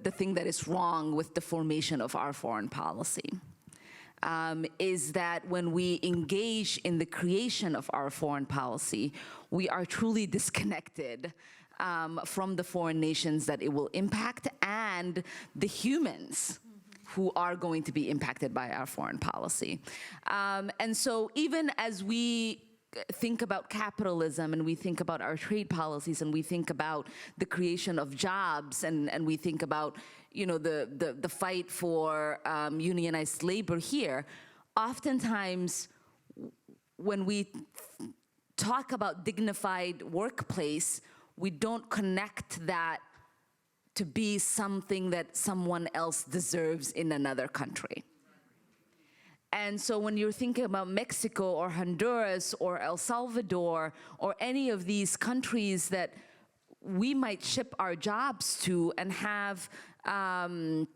the thing that is wrong with the formation of our foreign policy. Is that when we engage in the creation of our foreign policy, we are truly disconnected from the foreign nations that it will impact and the humans who are going to be impacted by our foreign policy. And so even as we think about capitalism and we think about our trade policies and we think about the creation of jobs and we think about the fight for unionized labor here, oftentimes when we talk about dignified workplace, we don't connect that to be something that someone else deserves in another country. And so when you're thinking about Mexico or Honduras or El Salvador or any of these countries that we might ship our jobs to and have a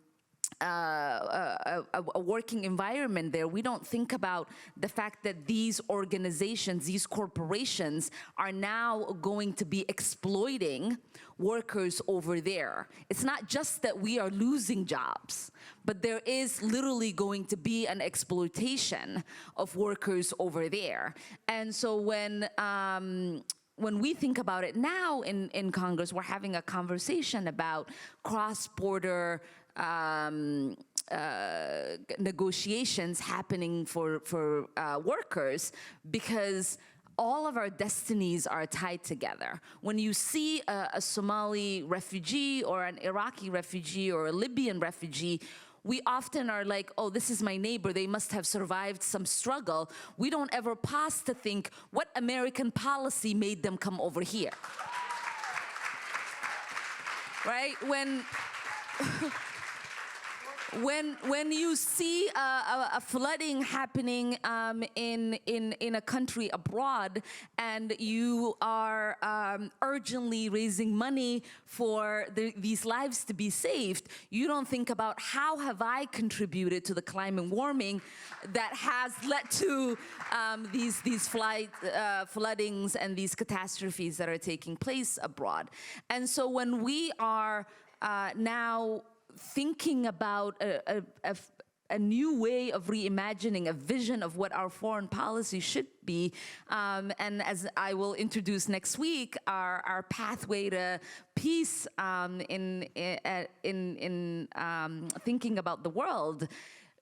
working environment there, we don't think about the fact that these organizations, these corporations are now going to be exploiting workers over there. It's not just that we are losing jobs, but there is literally going to be an exploitation of workers over there. And so when we think about it now in Congress, we're having a conversation about cross-border negotiations happening for workers, because all of our destinies are tied together. When you see a Somali refugee or an Iraqi refugee or a Libyan refugee, we often are like, oh, this is my neighbor, they must have survived some struggle. We don't ever pause to think, what American policy made them come over here? Right? When you see a flooding happening in a country abroad, and you are urgently raising money for these lives to be saved, you don't think about how have I contributed to the climate warming that has led to these floodings and these catastrophes that are taking place abroad. And so when we are now thinking about a new way of reimagining a vision of what our foreign policy should be, and as I will introduce next week, our pathway to peace in thinking about the world,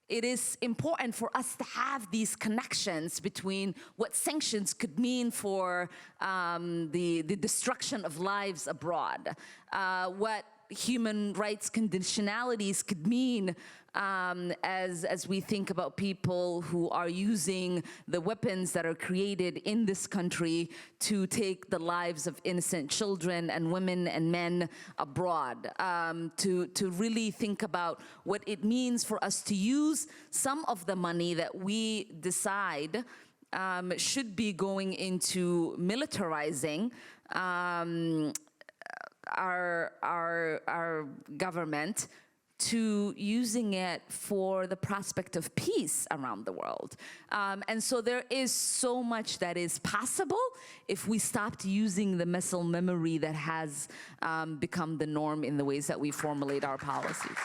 it is important for us to have these connections between what sanctions could mean for the destruction of lives abroad, what human rights conditionalities could mean as we think about people who are using the weapons that are created in this country to take the lives of innocent children and women and men abroad, to really think about what it means for us to use some of the money that we decide should be going into militarizing our government, to using it for the prospect of peace around the world. And so there is so much that is possible if we stopped using the muscle memory that has become the norm in the ways that we formulate our policies.